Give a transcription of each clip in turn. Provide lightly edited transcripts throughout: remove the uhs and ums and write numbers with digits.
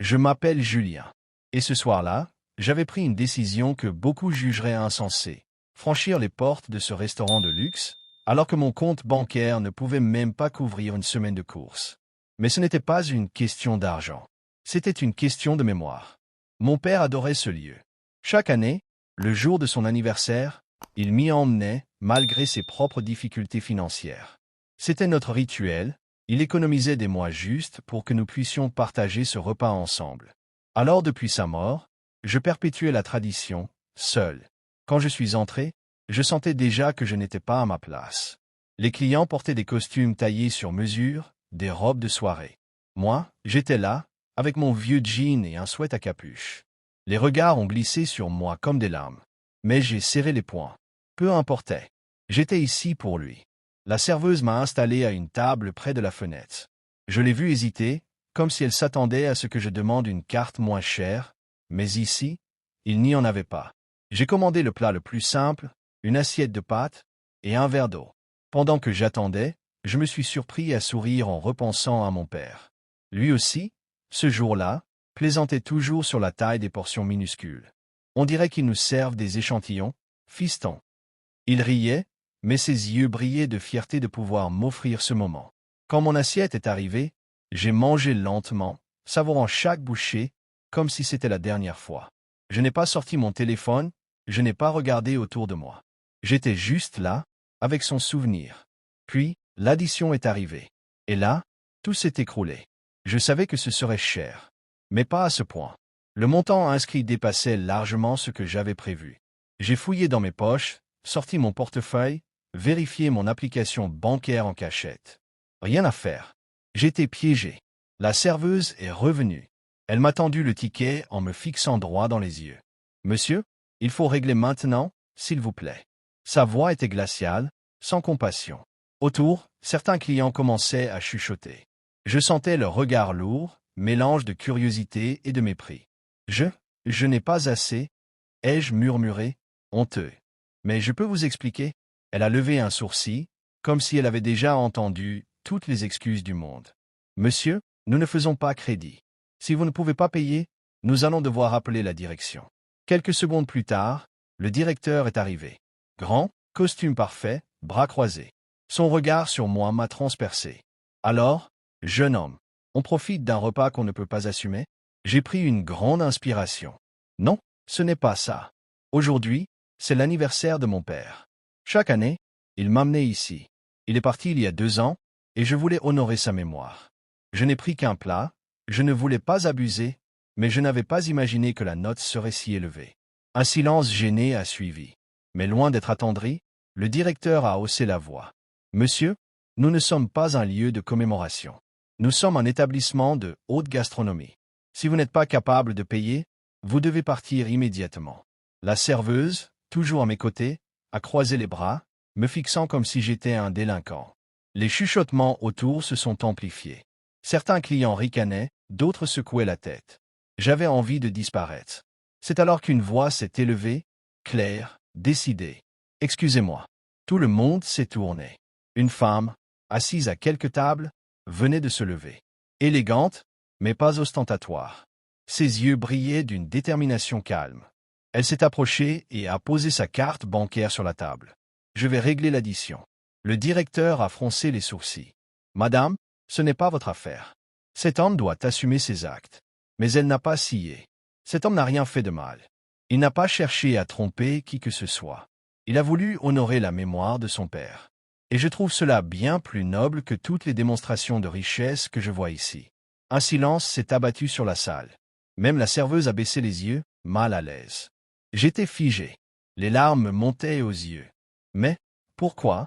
Je m'appelle Julien. Et ce soir-là, j'avais pris une décision que beaucoup jugeraient insensée. Franchir les portes de ce restaurant de luxe, alors que mon compte bancaire ne pouvait même pas couvrir une semaine de courses. Mais ce n'était pas une question d'argent. C'était une question de mémoire. Mon père adorait ce lieu. Chaque année, le jour de son anniversaire, il m'y emmenait, malgré ses propres difficultés financières. C'était notre rituel, il économisait des mois justes pour que nous puissions partager ce repas ensemble. Alors depuis sa mort, je perpétuais la tradition, seul. Quand je suis entré, je sentais déjà que je n'étais pas à ma place. Les clients portaient des costumes taillés sur mesure, des robes de soirée. Moi, j'étais là, avec mon vieux jean et un sweat à capuche. Les regards ont glissé sur moi comme des larmes. Mais j'ai serré les poings. Peu importait. J'étais ici pour lui. La serveuse m'a installé à une table près de la fenêtre. Je l'ai vue hésiter, comme si elle s'attendait à ce que je demande une carte moins chère, mais ici, il n'y en avait pas. J'ai commandé le plat le plus simple, une assiette de pâtes et un verre d'eau. Pendant que j'attendais, je me suis surpris à sourire en repensant à mon père. Lui aussi, ce jour-là, plaisantait toujours sur la taille des portions minuscules. On dirait qu'il nous servent des échantillons, fiston. Il riait, mais ses yeux brillaient de fierté de pouvoir m'offrir ce moment. Quand mon assiette est arrivée, j'ai mangé lentement, savourant chaque bouchée, comme si c'était la dernière fois. Je n'ai pas sorti mon téléphone, je n'ai pas regardé autour de moi. J'étais juste là, avec son souvenir. Puis, l'addition est arrivée. Et là, tout s'est écroulé. Je savais que ce serait cher. Mais pas à ce point. Le montant inscrit dépassait largement ce que j'avais prévu. J'ai fouillé dans mes poches, sorti mon portefeuille, vérifié mon application bancaire en cachette. Rien à faire. J'étais piégé. La serveuse est revenue. Elle m'a tendu le ticket en me fixant droit dans les yeux. « Monsieur, il faut régler maintenant, s'il vous plaît. » Sa voix était glaciale, sans compassion. Autour, certains clients commençaient à chuchoter. Je sentais leur regard lourd, mélange de curiosité et de mépris. « Je n'ai pas assez, » ai-je murmuré, honteux. « Mais je peux vous expliquer ?» Elle a levé un sourcil, comme si elle avait déjà entendu toutes les excuses du monde. « Monsieur, nous ne faisons pas crédit. Si vous ne pouvez pas payer, nous allons devoir appeler la direction. » Quelques secondes plus tard, le directeur est arrivé. Grand, costume parfait, bras croisés. Son regard sur moi m'a transpercé. « Alors, jeune homme, on profite d'un repas qu'on ne peut pas assumer ?» J'ai pris une grande inspiration. « Non, ce n'est pas ça. Aujourd'hui, c'est l'anniversaire de mon père. Chaque année, il m'amenait ici. Il est parti il y a 2 ans, et je voulais honorer sa mémoire. Je n'ai pris qu'un plat, je ne voulais pas abuser, mais je n'avais pas imaginé que la note serait si élevée. » Un silence gêné a suivi. Mais loin d'être attendri, le directeur a haussé la voix. « Monsieur, nous ne sommes pas un lieu de commémoration. Nous sommes un établissement de haute gastronomie. Si vous n'êtes pas capable de payer, vous devez partir immédiatement. » La serveuse, toujours à mes côtés, a croisé les bras, me fixant comme si j'étais un délinquant. Les chuchotements autour se sont amplifiés. Certains clients ricanaient, d'autres secouaient la tête. J'avais envie de disparaître. C'est alors qu'une voix s'est élevée, claire, décidée. « Excusez-moi. » Tout le monde s'est tourné. Une femme, assise à quelques tables, venait de se lever. Élégante, mais pas ostentatoire. Ses yeux brillaient d'une détermination calme. Elle s'est approchée et a posé sa carte bancaire sur la table. « Je vais régler l'addition. » Le directeur a froncé les sourcils. « Madame, ce n'est pas votre affaire. Cet homme doit assumer ses actes. » Mais elle n'a pas scié. Cet homme n'a rien fait de mal. Il n'a pas cherché à tromper qui que ce soit. Il a voulu honorer la mémoire de son père. Et je trouve cela bien plus noble que toutes les démonstrations de richesse que je vois ici. Un silence s'est abattu sur la salle. Même la serveuse a baissé les yeux, mal à l'aise. J'étais figé. Les larmes me montaient aux yeux. « Mais, pourquoi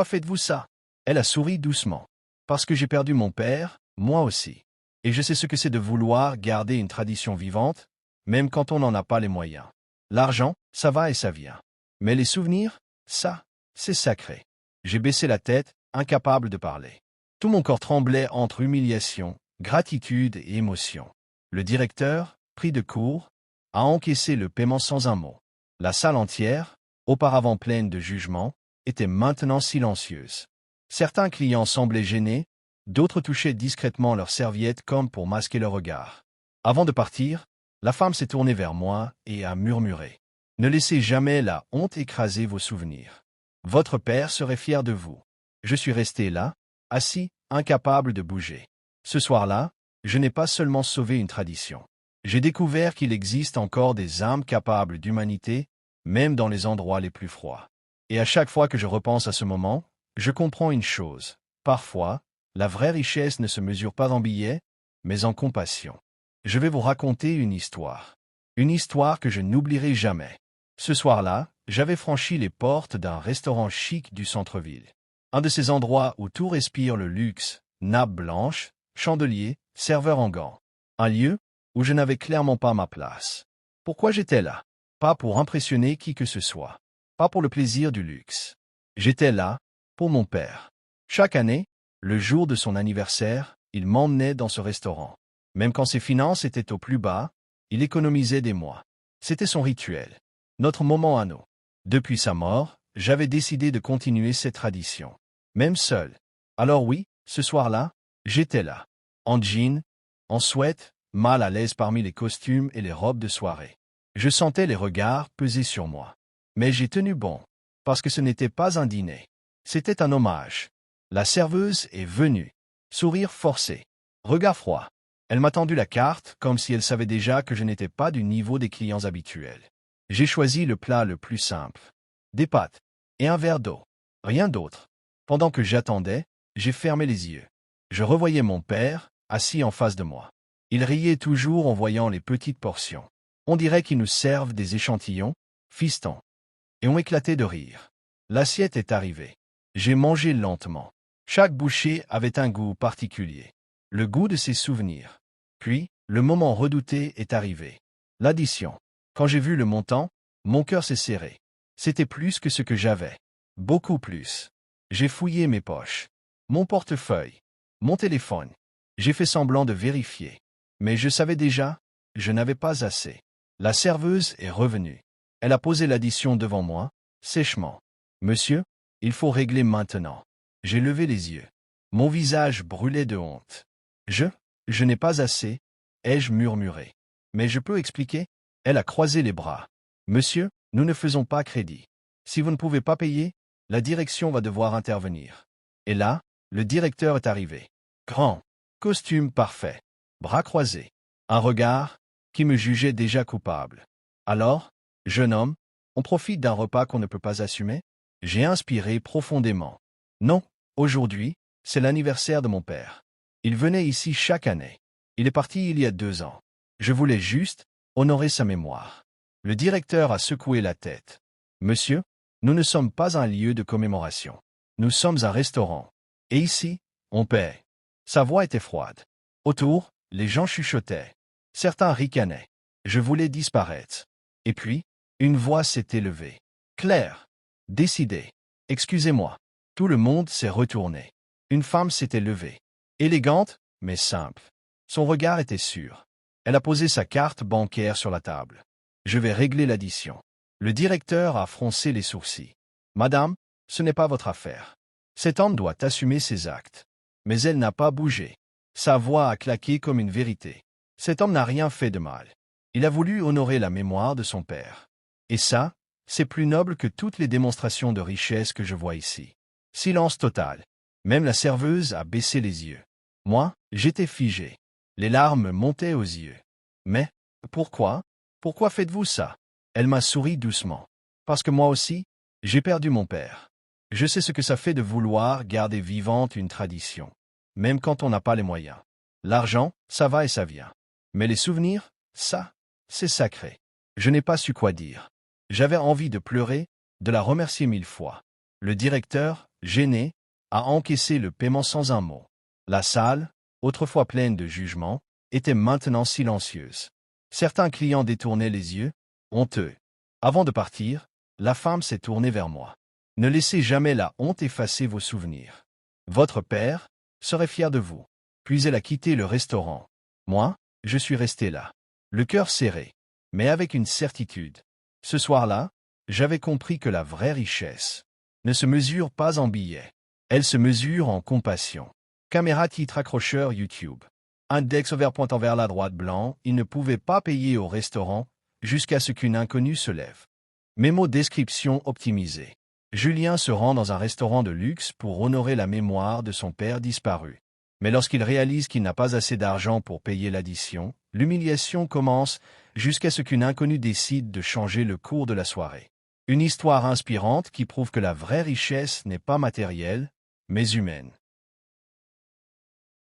faites-vous ça ?» Elle a souri doucement. « Parce que j'ai perdu mon père, moi aussi. Et je sais ce que c'est de vouloir garder une tradition vivante, même quand on n'en a pas les moyens. L'argent, ça va et ça vient. Mais les souvenirs, ça, c'est sacré. » J'ai baissé la tête, incapable de parler. Tout mon corps tremblait entre humiliation, gratitude et émotion. Le directeur, pris de court, a encaissé le paiement sans un mot. La salle entière, auparavant pleine de jugement, était maintenant silencieuse. Certains clients semblaient gênés, d'autres touchaient discrètement leurs serviettes comme pour masquer leur regard. Avant de partir, la femme s'est tournée vers moi et a murmuré. Ne laissez jamais la honte écraser vos souvenirs. Votre père serait fier de vous. Je suis resté là, assis, incapable de bouger. Ce soir-là, je n'ai pas seulement sauvé une tradition. J'ai découvert qu'il existe encore des âmes capables d'humanité, même dans les endroits les plus froids. Et à chaque fois que je repense à ce moment, je comprends une chose. Parfois, la vraie richesse ne se mesure pas en billets, mais en compassion. Je vais vous raconter une histoire. Une histoire que je n'oublierai jamais. Ce soir-là, j'avais franchi les portes d'un restaurant chic du centre-ville. Un de ces endroits où tout respire le luxe, nappe blanche, chandelier, serveur en gants. Un lieu où je n'avais clairement pas ma place. Pourquoi j'étais là? Pas pour impressionner qui que ce soit. Pas pour le plaisir du luxe. J'étais là pour mon père. Chaque année, le jour de son anniversaire, il m'emmenait dans ce restaurant. Même quand ses finances étaient au plus bas, il économisait des mois. C'était son rituel. Notre moment à nous. Depuis sa mort, j'avais décidé de continuer cette tradition. Même seul. Alors oui, ce soir-là, j'étais là. En jean, en sweat, mal à l'aise parmi les costumes et les robes de soirée. Je sentais les regards peser sur moi. Mais j'ai tenu bon. Parce que ce n'était pas un dîner. C'était un hommage. La serveuse est venue. Sourire forcé. Regard froid. Elle m'a tendu la carte comme si elle savait déjà que je n'étais pas du niveau des clients habituels. J'ai choisi le plat le plus simple. Des pâtes. Et un verre d'eau. Rien d'autre. Pendant que j'attendais, j'ai fermé les yeux. Je revoyais mon père, assis en face de moi. Il riait toujours en voyant les petites portions. On dirait qu'ils nous servent des échantillons, fiston. Et on éclatait de rire. L'assiette est arrivée. J'ai mangé lentement. Chaque bouchée avait un goût particulier. Le goût de ses souvenirs. Puis, le moment redouté est arrivé. L'addition. Quand j'ai vu le montant, mon cœur s'est serré. C'était plus que ce que j'avais. Beaucoup plus. J'ai fouillé mes poches. Mon portefeuille. Mon téléphone. J'ai fait semblant de vérifier. Mais je savais déjà, je n'avais pas assez. La serveuse est revenue. Elle a posé l'addition devant moi, sèchement. Monsieur, il faut régler maintenant. J'ai levé les yeux. Mon visage brûlait de honte. Je n'ai pas assez, ai-je murmuré. Mais je peux expliquer? Elle a croisé les bras. Monsieur, nous ne faisons pas crédit. Si vous ne pouvez pas payer, la direction va devoir intervenir. Et là, le directeur est arrivé. Grand. Costume parfait. Bras croisés. Un regard qui me jugeait déjà coupable. Alors, jeune homme, on profite d'un repas qu'on ne peut pas assumer? J'ai inspiré profondément. Non, aujourd'hui, c'est l'anniversaire de mon père. Il venait ici chaque année. Il est parti il y a 2 ans. Je voulais juste honorer sa mémoire. Le directeur a secoué la tête. Monsieur, nous ne sommes pas un lieu de commémoration. Nous sommes un restaurant. Et ici, on paie. Sa voix était froide. Autour, les gens chuchotaient. Certains ricanaient. Je voulais disparaître. Et puis, une voix s'est élevée. Claire. Décidée. Excusez-moi. Tout le monde s'est retourné. Une femme s'était levée. Élégante, mais simple. Son regard était sûr. Elle a posé sa carte bancaire sur la table. Je vais régler l'addition. Le directeur a froncé les sourcils. Madame, ce n'est pas votre affaire. Cet homme doit assumer ses actes. Mais elle n'a pas bougé. Sa voix a claqué comme une vérité. Cet homme n'a rien fait de mal. Il a voulu honorer la mémoire de son père. Et ça, c'est plus noble que toutes les démonstrations de richesse que je vois ici. Silence total. Même la serveuse a baissé les yeux. Moi, j'étais figé. Les larmes montaient aux yeux. Mais, pourquoi? Pourquoi faites-vous ça? Elle m'a souri doucement. Parce que moi aussi, j'ai perdu mon père. Je sais ce que ça fait de vouloir garder vivante une tradition. Même quand on n'a pas les moyens. L'argent, ça va et ça vient. Mais les souvenirs, ça, c'est sacré. Je n'ai pas su quoi dire. J'avais envie de pleurer, de la remercier 1000 fois. Le directeur, gêné, a encaissé le paiement sans un mot. La salle, autrefois pleine de jugement, était maintenant silencieuse. Certains clients détournaient les yeux, honteux. Avant de partir, la femme s'est tournée vers moi. Ne laissez jamais la honte effacer vos souvenirs. Votre père serait fier de vous. Puis elle a quitté le restaurant. Moi, je suis resté là. Le cœur serré, mais avec une certitude. Ce soir-là, j'avais compris que la vraie richesse ne se mesure pas en billets. Elle se mesure en compassion. Caméra titre accrocheur YouTube. Index vert pointant vers la droite blanc, il ne pouvait pas payer au restaurant jusqu'à ce qu'une inconnue se lève. Mémo description optimisée. Julien se rend dans un restaurant de luxe pour honorer la mémoire de son père disparu. Mais lorsqu'il réalise qu'il n'a pas assez d'argent pour payer l'addition, l'humiliation commence jusqu'à ce qu'une inconnue décide de changer le cours de la soirée. Une histoire inspirante qui prouve que la vraie richesse n'est pas matérielle, mais humaine.